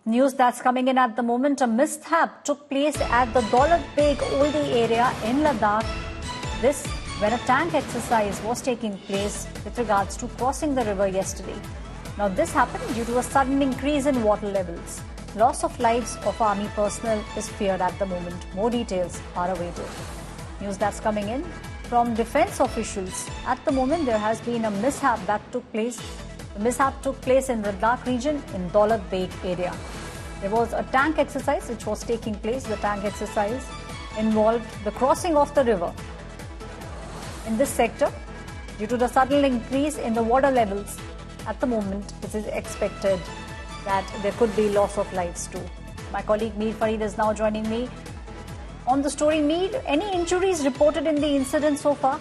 News that's coming in at the moment, a mishap took place at the Daulat Beg Oldie area in Ladakh. This when a tank exercise was taking place with regards to crossing the river yesterday. Now this happened due to a sudden increase in water levels. Loss of lives of army personnel is feared at the moment. More details are awaited. News that's coming in from defense officials. At the moment there has been a mishap that took place. The mishap took place in Ladakh region in Daulat Beg area. There was a tank exercise which was taking place. The tank exercise involved the crossing of the river. In this sector, due to the sudden increase in the water levels, at the moment it is expected that there could be loss of lives too. My colleague Mir Farid is now joining me on the story. Mir, any injuries reported in the incident so far?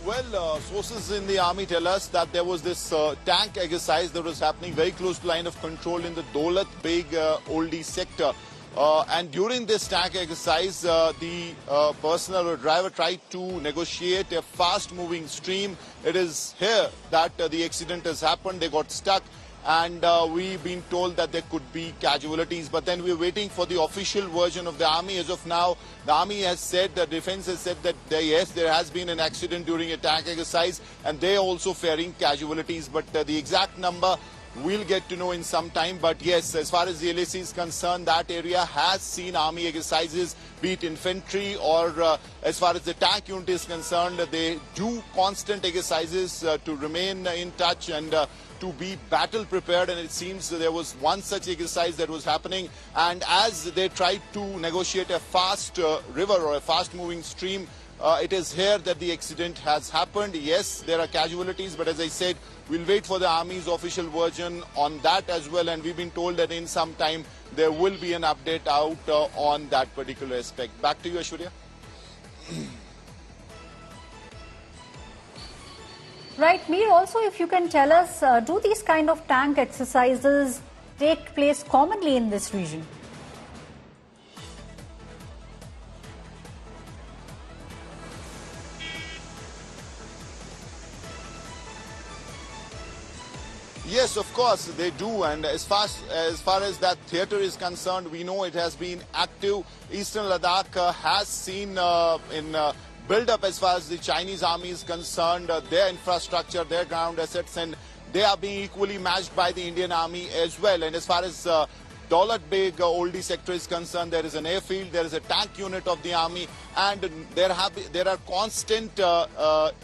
Well, sources in the army tell us that there was this tank exercise that was happening very close to line of control in the Daulat Beg Oldie sector. And during this tank exercise, the personnel or driver tried to negotiate a fast-moving stream. It is here that the accident has happened. They got stuck. And we've been told that there could be casualties, but then we're waiting for the official version of the army. As of now, the army has said, the defense has said that yes, there has been an accident during a tank exercise, and they're also fearing casualties. But the exact number we'll get to know in some time. But yes, as far as the LAC is concerned, that area has seen army exercises, be it infantry or as far as the tank unit is concerned, they do constant exercises to remain in touch and to be battle prepared. And it seems there was one such exercise that was happening, and as they tried to negotiate a fast river or a fast moving stream, it is here that the accident has happened. Yes, there are casualties, but as I said, we'll wait for the army's official version on that as well, and we've been told that in some time there will be an update out on that particular aspect. Back to you, Aishwarya. Right, Mir, also if you can tell us, do these kind of tank exercises take place commonly in this region? Yes, of course they do, and as far as that theatre is concerned, we know it has been active. Eastern Ladakh has seen in build-up as far as the Chinese army is concerned, their infrastructure, their ground assets, and they are being equally matched by the Indian army as well. And as far as Daulat Beg Oldie sector is concerned, there is an airfield, there is a tank unit of the army, and there are constant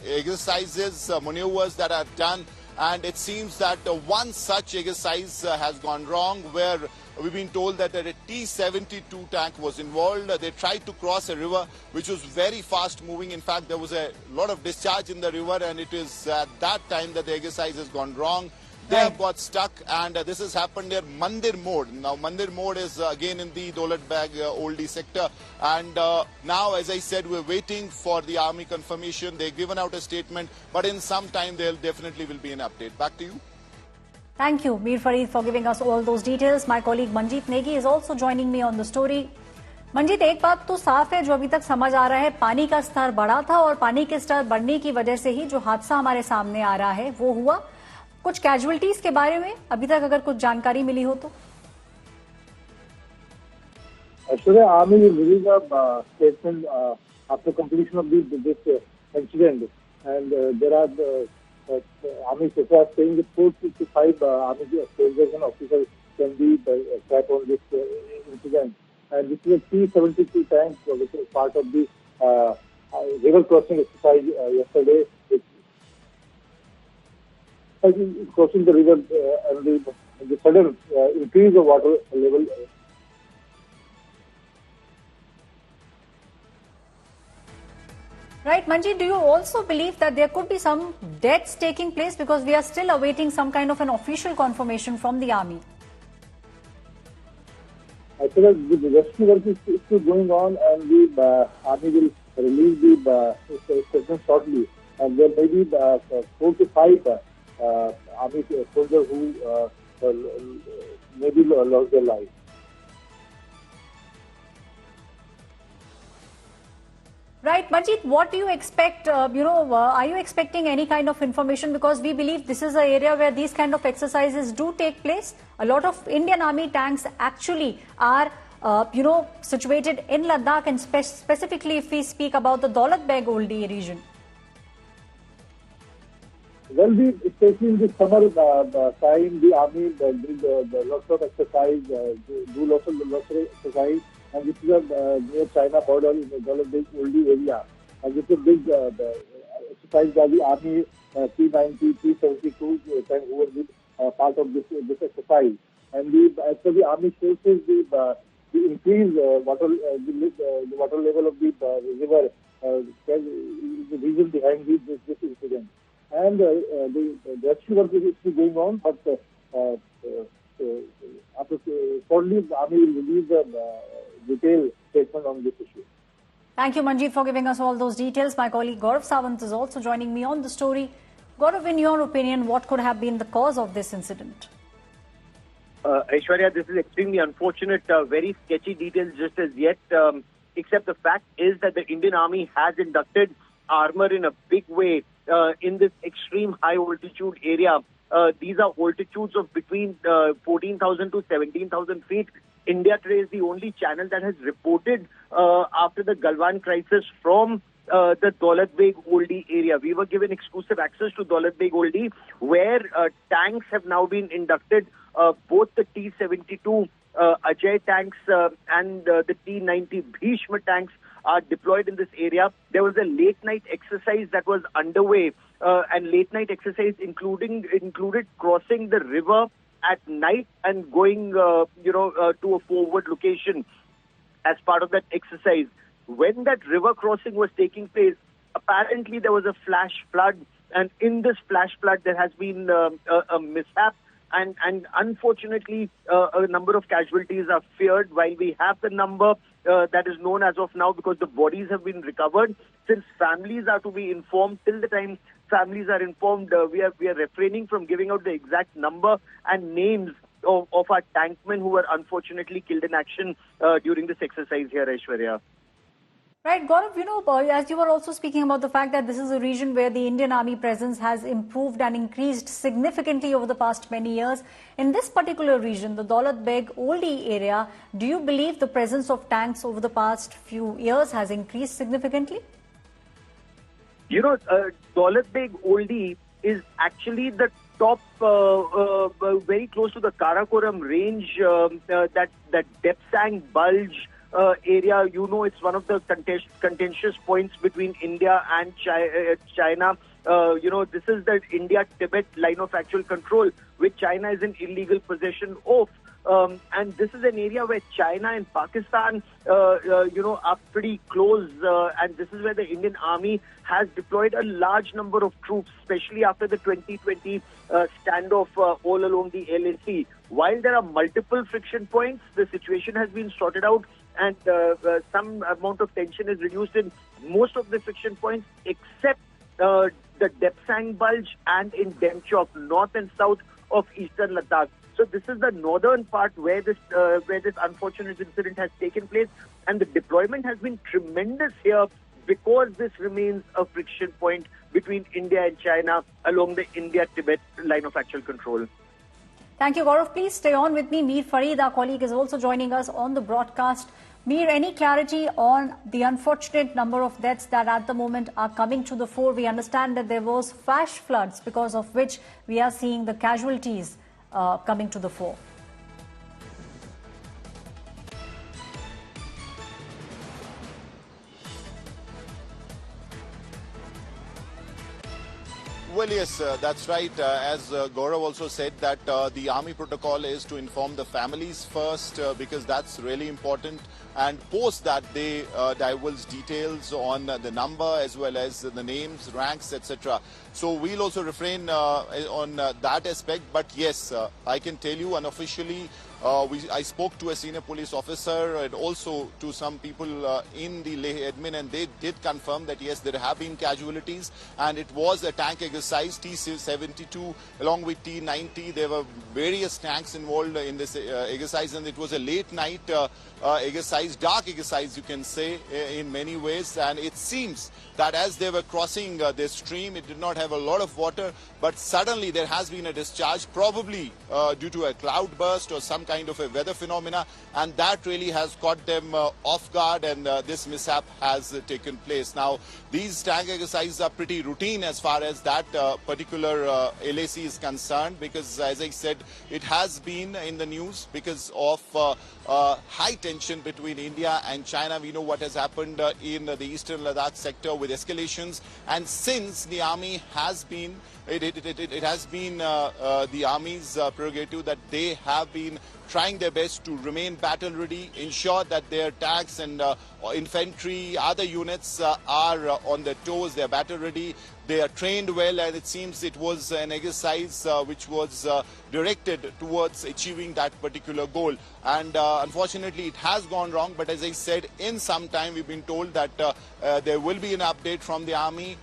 exercises, maneuvers that are done. And it seems that one such exercise has gone wrong, where we've been told that a T-72 tank was involved. They tried to cross a river which was very fast moving. In fact, there was a lot of discharge in the river, and it is at that time that the exercise has gone wrong. They have got stuck, and this has happened near Mandir Mode. Now, Mandir Mode is again in the Daulat Beg Oldie sector. And now, as I said, we're waiting for the army confirmation. They've given out a statement, but in some time, there definitely will be an update. Back to you. Thank you, Mir Farid, for giving us all those details. My colleague Manjeet Negi is also joining me on the story. Manjeet, एक बात तो साफ है जो अभी तक समझ आ रहा है, पानी का स्तर बढ़ा था और पानी के स्तर बढ़ने की वजह से ही जो हादसा हमारे सामने आ रहा है वो हुआ. कुछ कैजुअल्टीज के बारे में अभी तक अगर कुछ जानकारी मिली हो तो? Actually, Army will release a statement after completion of this incident, and there are Army officials saying that 455 Army soldiers and officers can be trapped on this incident. And this is a T-72 tank, which is part of the river crossing exercise yesterday. It's crossing the river and the sudden increase of water level. Right, Manjeet, do you also believe that there could be some deaths taking place, because we are still awaiting some kind of an official confirmation from the army? I feel like the rescue work is still going on, and the army will release the statement shortly. And there may be 4 to 5 army soldiers who maybe lost their lives. Right, Manjeet, what do you expect? Are you expecting any kind of information? Because we believe this is an area where these kind of exercises do take place. A lot of Indian Army tanks actually are, situated in Ladakh, and specifically if we speak about the Daulat Beg Oldie region. Well, especially in the summer time, the army did lots of exercise, do lots of exercise, and this is a near China border in the Daulat Beg Oldie area. And this is a big exercise by the army, T-90, T-72 tank who were part of this exercise. And as per the army sources, the increased water level of the river is the reason behind this incident. And the rescue work is still going on, but shortly the army will release a detailed statement on this issue. Thank you, Manjeet, for giving us all those details. My colleague Gaurav Sawant is also joining me on the story. Gaurav, in your opinion, what could have been the cause of this incident? Aishwarya, this is extremely unfortunate, very sketchy details just as yet, except the fact is that the Indian Army has inducted armor in a big way in this extreme high altitude area. These are altitudes of between 14,000 to 17,000 feet. India today is the only channel that has reported after the Galwan crisis from the Daulat Beg Oldie area. We were given exclusive access to Daulat Beg Oldie, where tanks have now been inducted. Both the T-72 Ajay tanks and the T-90 Bhishma tanks are deployed in this area. There was a late night exercise that was underway, and late night exercise included crossing the river at night and going to a forward location as part of that exercise. When that river crossing was taking place, apparently there was a flash flood, and in this flash flood there has been a mishap, and unfortunately a number of casualties are feared. While we have the number that is known as of now, because the bodies have been recovered, since families are to be informed, till the time families are informed, we are refraining from giving out the exact number and names of our tankmen who were unfortunately killed in action during this exercise here, Aishwarya. Right, Gaurav, as you were also speaking about the fact that this is a region where the Indian Army presence has improved and increased significantly over the past many years. In this particular region, the Daulat Beg Oldie area, do you believe the presence of tanks over the past few years has increased significantly? Daulat Beg Oldie is actually the top, very close to the Karakoram range, that Depsang Bulge area. It's one of the contentious points between India and China. This is the India-Tibet line of actual control, which China is in illegal possession of. And this is an area where China and Pakistan, are pretty close. And this is where the Indian Army has deployed a large number of troops, especially after the 2020 standoff all along the LAC. While there are multiple friction points, the situation has been sorted out, and some amount of tension is reduced in most of the friction points, except the Depsang Bulge and in Demchok, north and south of eastern Ladakh. So this is the northern part where this unfortunate incident has taken place, and the deployment has been tremendous here because this remains a friction point between India and China along the India-Tibet line of actual control. Thank you, Gaurav. Please stay on with me. Mir Farid, our colleague, is also joining us on the broadcast. Mir, any clarity on the unfortunate number of deaths that at the moment are coming to the fore? We understand that there was flash floods, because of which we are seeing the casualties coming to the fore. Well, yes, that's right. As Gaurav also said, that the army protocol is to inform the families first, because that's really important. And post that, they divulge details on the number as well as the names, ranks, etc. So we'll also refrain on that aspect. But yes, I can tell you unofficially, I spoke to a senior police officer and also to some people in the Leh admin, and they did confirm that yes, there have been casualties, and it was a tank exercise, T-72 along with T-90. There were various tanks involved in this exercise, and it was a late night exercise, dark exercise you can say in many ways. And it seems that as they were crossing this stream, it did not have a lot of water, but suddenly there has been a discharge, probably due to a cloud burst or some kind of a weather phenomena, and that really has caught them off guard, and this mishap has taken place. Now, these tank exercises are pretty routine as far as that particular LAC is concerned, because as I said, it has been in the news because of high tension between India and China. We know what has happened in the eastern Ladakh sector with escalations, and since the army has been, it has been the army's prerogative that they have been trying their best to remain battle ready, ensure that their tanks and infantry, other units are on their toes, they are battle ready, they are trained well, and it seems it was an exercise which was directed towards achieving that particular goal. And unfortunately, it has gone wrong, but as I said, in some time we've been told that there will be an update from the army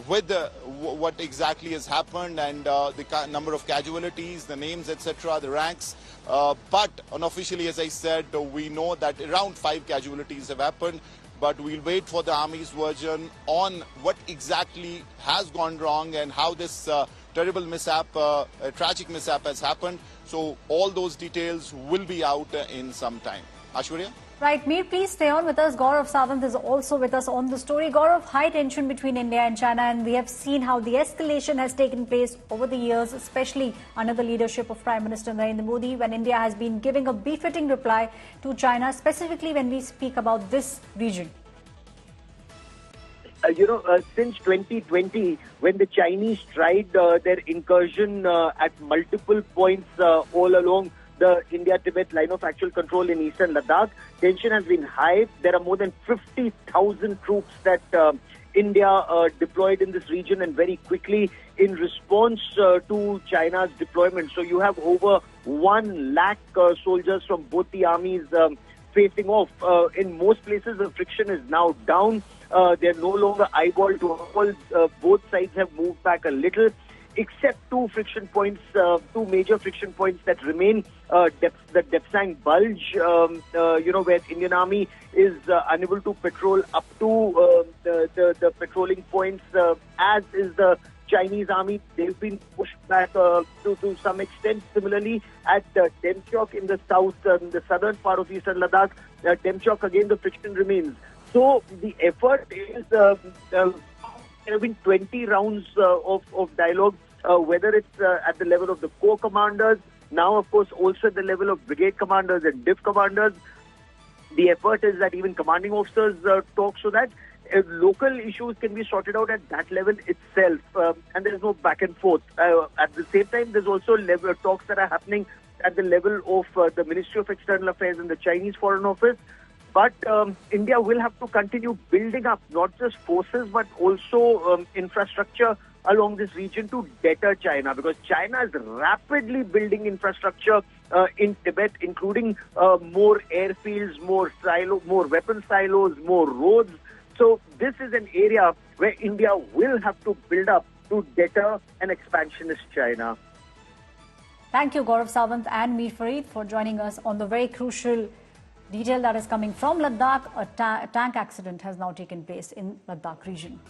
with what exactly has happened and the number of casualties, the names, etc., the ranks. But unofficially, as I said, we know that around 5 casualties have happened. But we'll wait for the army's version on what exactly has gone wrong and how this terrible mishap, tragic mishap has happened. So all those details will be out in some time. Ashwarya? Right, Mir, please stay on with us. Gaurav Sawant is also with us on the story. Gaurav, high tension between India and China, and we have seen how the escalation has taken place over the years, especially under the leadership of Prime Minister Narendra Modi, when India has been giving a befitting reply to China, specifically when we speak about this region. Since 2020, when the Chinese tried their incursion at multiple points all along the India-Tibet line of actual control in eastern Ladakh, tension has been high. There are more than 50,000 troops that India deployed in this region, and very quickly in response to China's deployment. So you have over 1 lakh soldiers from both the armies facing off. In most places, the friction is now down. They're no longer eyeball to eyeball. Both sides have moved back a little, except 2 friction points, 2 major friction points that remain. The Depsang Bulge, where Indian Army is unable to patrol up to the patrolling points, as is the Chinese Army. They've been pushed back to some extent. Similarly, at Demchok in the south, in the southern part of eastern Ladakh, Demchok, again, the friction remains. So the effort is, there have been 20 rounds of dialogue, whether it's at the level of the corps commanders, now of course also at the level of brigade commanders and div commanders. The effort is that even commanding officers talk so that local issues can be sorted out at that level itself, and there's no back and forth. At the same time, there's also talks that are happening at the level of the Ministry of External Affairs and the Chinese Foreign Office. But India will have to continue building up not just forces but also infrastructure along this region to deter China, because China is rapidly building infrastructure in Tibet, including more airfields, more weapon silos, more roads. So this is an area where India will have to build up to deter an expansionist China. Thank you, Gaurav Sawant and Mir Farid, for joining us on the very crucial detail that is coming from Ladakh. A tank accident has now taken place in Ladakh region.